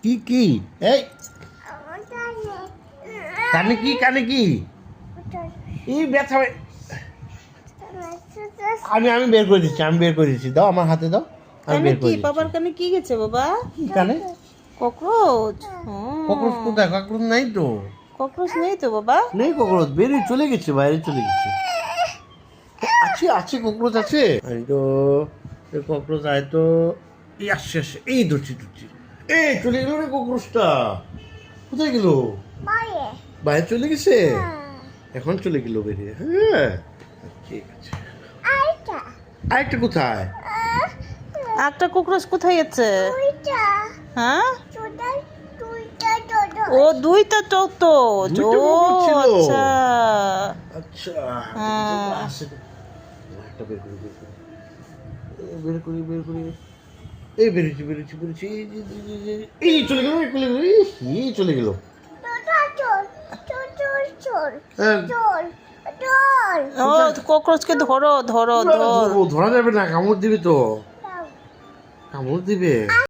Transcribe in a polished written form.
কি কি এই কানে কি কানে কি এই ব্যথা আমি বের করে দিচ্ছি দাও আমার হাতে দাও আমি বের করে দিচ্ছি বাবার কানে কি গেছে বাবা? কি কানে? ককরোচ। ককরোচ কোথায়? ককরোচ নাই তো। ককরোচ নেই তো বাবা? নেই ককরোচ, বেরিয়ে চলে গেছে, বাইরে চলে গেছে। আছে আছে ককরোচ আছে। এই তো ককরোচ আয় তো। এই আসছে আসছে, এই ধরছি এই চলে গেল রে ককরোচটা। কোথায় গেল? বাইরে চলে গেছে। এখন চলে গেল বেরিয়ে। হ্যাঁ ঠিক আছে। আরেকটা কোথায়? একটা ককরোচ কোথায় গেছে? হ্যাঁ ও দুইটা তো আচ্ছা আচ্ছা। আচ্ছা একটা বের করি এই বেরিয়েছি এই চলে গেল এই চলে গেল। ও ককরোচকে ধরো ধরা যাবে না, কামড় দিবে তো, কামড় দিবে।